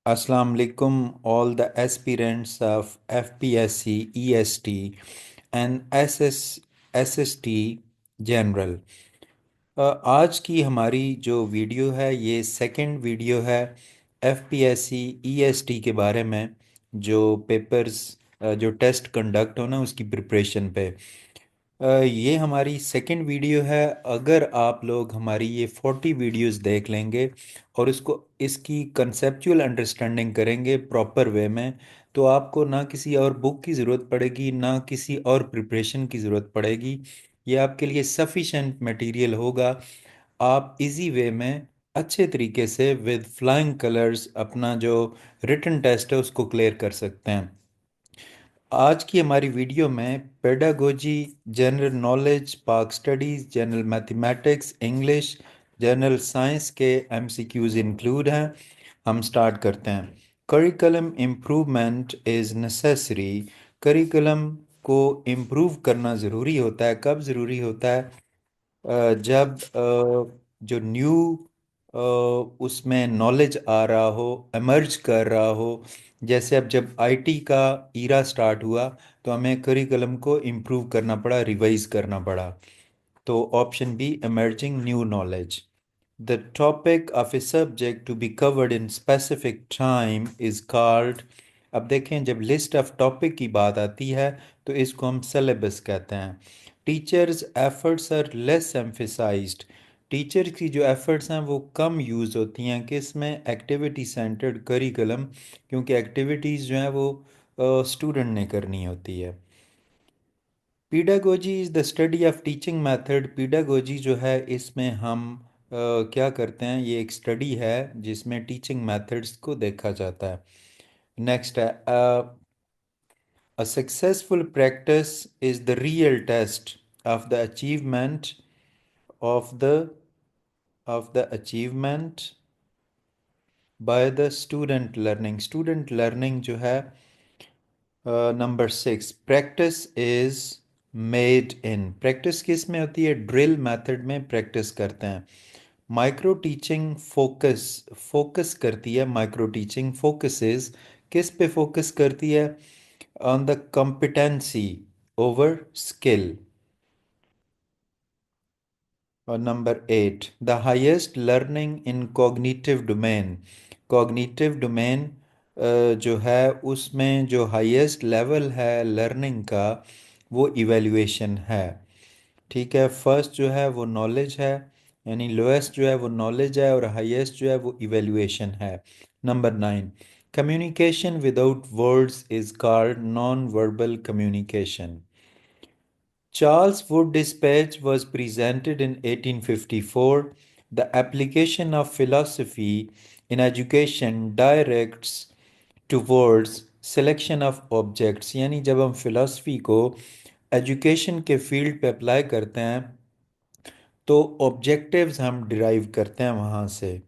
Assalamu alaikum, all the aspirants of FPSC, EST, and SST General. आज की हमारी जो वीडियो है ये सेकंड वीडियो है FPSC, EST के बारे में, जो पेपर्स जो टेस्ट कंडक्ट होना उसकी प्रिपरेशन पे। ये हमारी सेकंड वीडियो है। अगर आप लोग हमारी ये 40 वीडियोस देख लेंगे और इसको इसकी कंसेप्चुअल अंडरस्टैंडिंग करेंगे प्रॉपर वे में, तो आपको ना किसी और बुक की ज़रूरत पड़ेगी ना किसी और प्रिपरेशन की ज़रूरत पड़ेगी। ये आपके लिए सफिशेंट मटेरियल होगा। आप इजी वे में अच्छे तरीके से विद फ्लाइंग कलर्स अपना जो रिटन टेस्ट है उसको क्लियर कर सकते हैं। आज की हमारी वीडियो में पेडागोजी, जनरल नॉलेज, पाक studies, general mathematics, English, general science के एमसीक्यूज़ इंक्लूड हैं। हम स्टार्ट करते हैं। Curriculum improvement is necessary. Curriculum को इम्प्रूव करना ज़रूरी होता है। कब ज़रूरी होता है? जब जो न्यू उसमें नॉलेज आ रहा हो, एमर्ज कर रहा हो। जैसे अब जब आईटी का ईरा स्टार्ट हुआ तो हमें करिकुलम को इम्प्रूव करना पड़ा, रिवाइज करना पड़ा। तो option B, emerging new knowledge. The topic of a subject to be covered in specific time is called। अब देखें, जब लिस्ट ऑफ टॉपिक की बात आती है तो इसको हम सिलेबस कहते हैं। Teachers efforts are less emphasised. Teacher की जो एफर्ट्स हैं वो कम यूज़ होती हैं किस में? एक्टिविटी सेंटर्ड करिकुलम, क्योंकि एक्टिविटीज़ जो हैं वो स्टूडेंट ने करनी होती है। Pedagogy is the study of teaching method. Pedagogy जो है इसमें हम क्या करते हैं, ये एक स्टडी है जिसमें टीचिंग मेथड्स को देखा जाता है। नेक्स्ट है, a successful practice is the real test of the achievement of the achievement by the student learning। student learning जो है number 6, practice is made in. Practice किस में होती है? ड्रिल मेथड में प्रैक्टिस करते हैं। माइक्रो टीचिंग फोकस फोकस करती है। माइक्रो टीचिंग फोकसेस किस पे फोकस करती है? On the competency over skill. और number 8, the highest learning in cognitive domain. Cognitive domain जो है उसमें जो हाईएस्ट लेवल है लर्निंग का वो इवैल्यूएशन है। ठीक है, फर्स्ट जो है वो नॉलेज है, यानी लोएस्ट जो है वो नॉलेज है और हाईएस्ट जो है वो इवैल्यूएशन है। Number 9, communication without words is called non verbal communication. Charles Wood Dispatch was presented in 1854. The application of philosophy in education directs towards selection of objects। यानी जब हम philosophy को एजुकेशन के फील्ड पे अप्लाई करते हैं तो ऑब्जेक्टिव्स हम डिराइव करते हैं वहाँ से।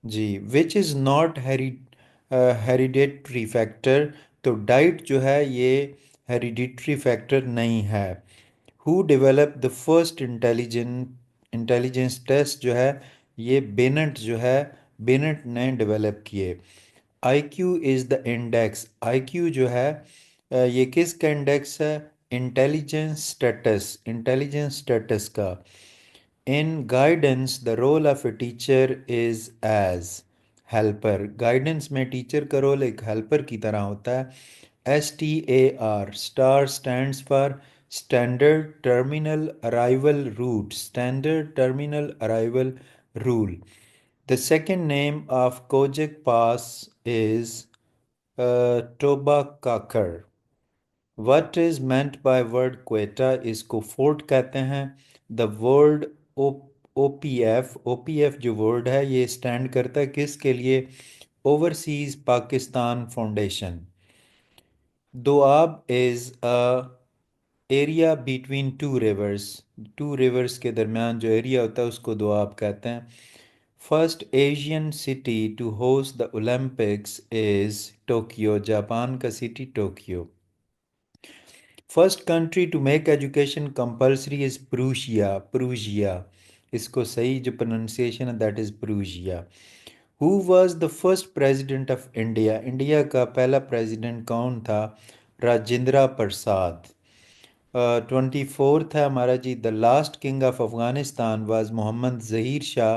जी, which is not hereditary factor. तो डाइट जो है ये हेरिडिटरी फैक्टर नहीं है। Who develop the first intelligence test जो है ये बेनेट जो है, बेनेट ने डेवलप किए। IQ is the index. IQ जो है ये किसका इंडेक्स है? इंटेलिजेंस स्टेटस का। In guidance the role of a teacher is as helper. Guidance में टीचर का रोल एक हेल्पर की तरह होता है। STAR, STAR stands for standard terminal arrival route. Standard terminal arrival rule. The second name of Khojak pass is Toba Kakar. What is meant by word Quetta? इसको fort कहते हैं। द वर्ड OPF, OPF जो वर्ड है ये स्टैंड करता है किसके लिए? Overseas Pakistan foundation. Doab is a area between two rivers. Two rivers के दरमियान जो एरिया होता है उसको दोआब कहते हैं। First Asian city to host the Olympics is Tokyo. Japan का city Tokyo. First country to make education compulsory is Prussia. Prussia, इसको सही जो प्रोनाउंसिएशन है that is Prussia. Who was the first president of India? India का पहला president कौन था? Rajendra Prasad. 24th है हमारा जी, the last king of Afghanistan was Mohammad Zahir Shah.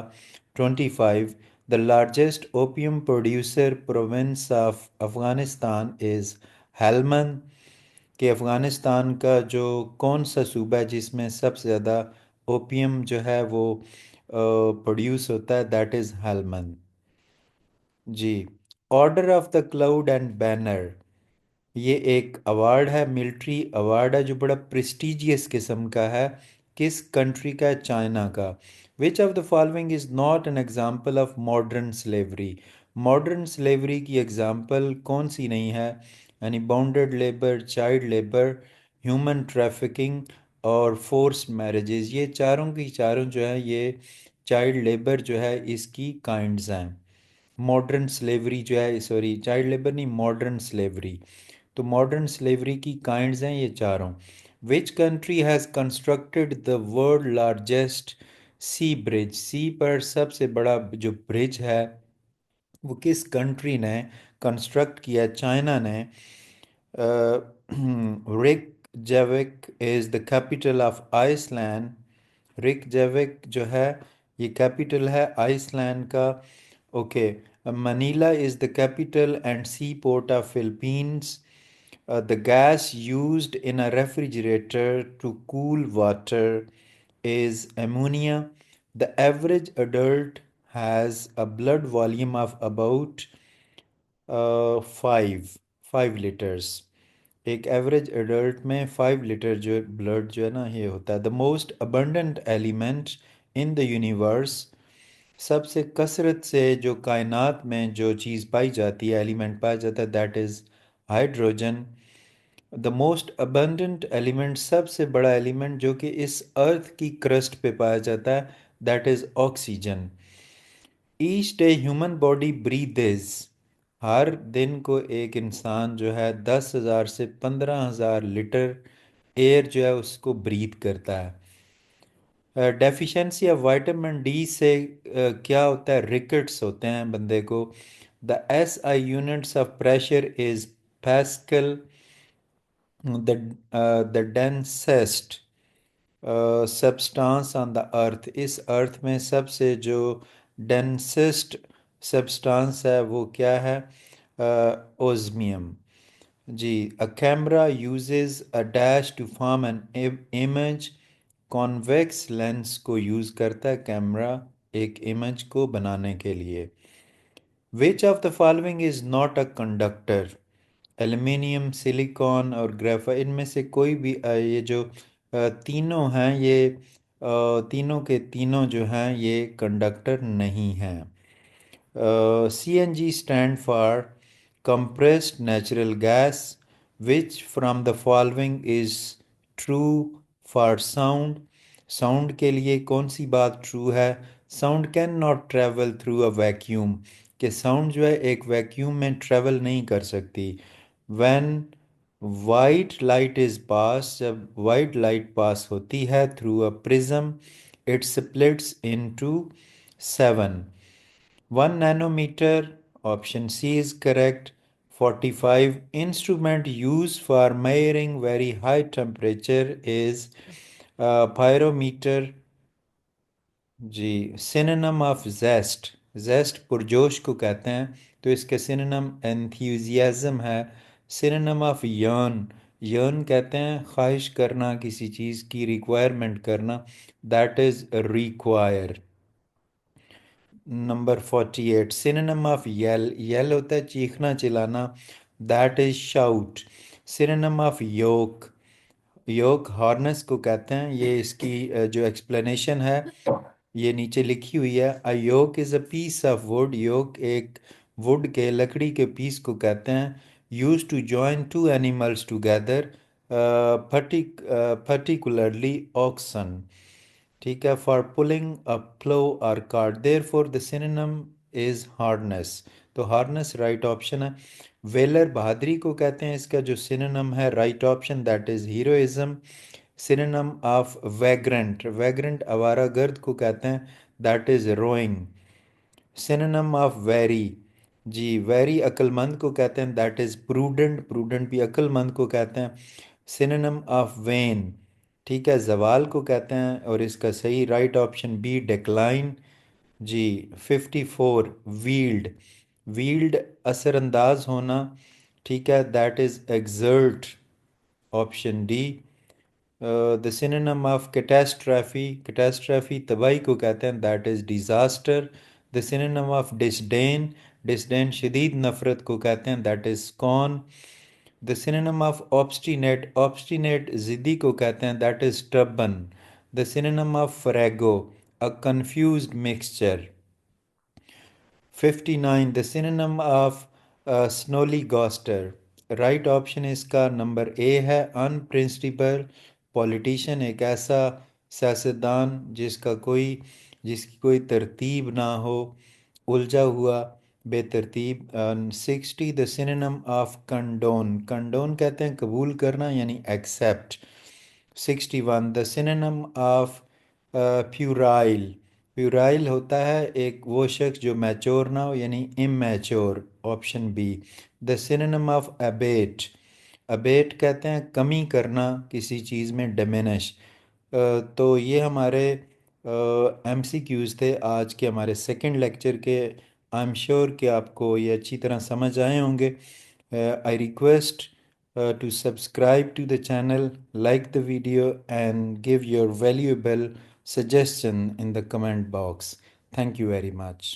25, the largest opium producer province of Afghanistan is Helmand. कि अफ़गानिस्तान का जो कौन सा सूबा है जिसमें सबसे ज़्यादा ओपियम जो है वो प्रोड्यूस होता है, दैट इज़ हेलमंद। जी। Order of the cloud and banner, ये एक अवार्ड है, मिलिट्री अवार्ड है जो बड़ा प्रेस्टिजियस किस्म का है। किस कंट्री का है? चाइना का। विच of the following is not an example of modern slavery? Modern slavery की एग्जाम्पल कौन सी नहीं है? यानी bounded labour, child labour, human trafficking और फोर्स मैरिजेज, ये चारों की चारों जो है ये चाइल्ड लेबर जो है इसकी काइंड्स हैं। मॉडर्न स्लेवरी जो है, सॉरी चाइल्ड लेबर नहीं, मॉडर्न स्लेवरी। तो मॉडर्न स्लेवरी की काइंड्स हैं ये चारों। Which country has constructed the world largest sea bridge? Sea पर सबसे बड़ा जो ब्रिज है वो किस कंट्री ने कंस्ट्रक्ट किया? चाइना ने। रिकjavík is the capital of Iceland. रिकjavík जो है ये कैपिटल है आइसलैंड का। Okay. Manila is the capital and sea port of Philippines. The gas used in a refrigerator to cool water is ammonia. The average adult has a blood volume of about 5 liters. एक average adult में 5 litre जो blood जो है ना ये होता है। The most abundant element in the universe, सबसे कसरत से जो कायनात में जो चीज़ पाई जाती है, एलिमेंट पाया जाता है, that is hydrogen. The most abundant element, सबसे बड़ा एलिमेंट जो कि इस अर्थ की क्रस्ट पे पाया जाता है, that is oxygen. Each day human body breathes, हर दिन को एक इंसान जो है 10,000 से 15,000 लीटर एयर जो है उसको ब्रीथ करता है। डेफिशिएंसी ऑफ विटामिन डी से क्या होता है? रिकेट्स होते हैं बंदे को। The S I units of pressure is Pascal. The densest substance on the earth, इस अर्थ में सबसे जो डेंसेस्ट सब्सटेंस है वो क्या है? ओस्मियम। जी। A camera uses a dash to form an image. Convex lens को यूज़ करता है कैमरा एक इमेज को बनाने के लिए। Which of the following is not a conductor? Aluminium, silicon और ग्रेफाइट, इनमें से कोई भी ये जो तीनों हैं ये तीनों के तीनों जो हैं ये कंडक्टर नहीं हैं। CNG stand for compressed natural gas. Which from the following is true for sound? Sound के लिए कौन सी बात ट्रू है? Sound can not travel through a vacuum, कि साउंड जो है एक वैक्यूम में ट्रेवल नहीं कर सकती। When white light is pass, जब वाइट लाइट पास होती है through a prism, it splits into 7। 1 nanometer, option C is correct. 45, instrument used for measuring very high temperature is pyrometer। जी। synonym of zest, zest पुरजोश को कहते हैं, तो इसका synonym enthusiasm है। synonym of yearn, yearn कहते हैं ख्वाहिश करना, किसी चीज़ की रिक्वायरमेंट करना, that is require। Number 48, synonym of yell, yell होता है चीखना चिल्लाना, that is shout. Synonym of yoke, yoke harness को कहते हैं, ये इसकी जो एक्सप्लेनेशन है ये नीचे लिखी हुई है। A yoke is a piece of wood, yoke एक वुड के लकड़ी के पीस को कहते हैं। Use to join two animals together, particularly oxen. ठीक है। फॉर पुलिंग अ प्लो और cart, therefore the synonym is hardness, तो हार्डनेस राइट ऑप्शन है। वेलर बहादुरी को कहते हैं, इसका जो सिनोनिम है right option that is heroism. Synonym of vagrant, vagrant आवारा गर्द को कहते हैं, that is roving. Synonym of wary, जी वेरी अक्लमंद को कहते हैं, दैट इज़ प्रूडेंट, प्रूडेंट भी अक्लमंद को कहते हैं। सिनोनिम ऑफ वेन, ठीक है, जवाल को कहते हैं, और इसका सही राइट ऑप्शन बी डिक्लाइन। जी 54, वील्ड, वील्ड असरअंदाज होना, ठीक है, that is exert, option D. The synonym of catastrophe, catastrophe तबाही को कहते हैं, that is disaster. The synonym of disdain, disdain शदीद नफ़रत को कहते हैं, that is scorn. The synonym of obstinate, obstinate ज़िद्दी को कहते हैं, that is stubborn. The synonym of farrago, a confused mixture. 59, the synonym of स्नोली गॉस्टर, right option इसका नंबर ए है, अनप्रिंसिपल पॉलिटिशियन, एक ऐसा सियासतदान जिसकी कोई तरतीब ना हो, उलझा हुआ, बेतरतीब। 60, the synonym of condone, condone कहते हैं कबूल करना यानी accept. 61, the synonym of puerile, puerile होता है एक वो शख्स जो मैच्योर ना हो यानी immature, option B. The synonym of abate, abate कहते हैं कमी करना किसी चीज़ में, डिमिनिश। तो ये हमारे एमसीक्यूज़ थे आज के हमारे सेकंड लेक्चर के। आई एम श्योर कि आपको ये अच्छी तरह समझ आए होंगे। I request to subscribe to the channel, like the video, and give your valuable suggestion in the comment box. Thank you very much.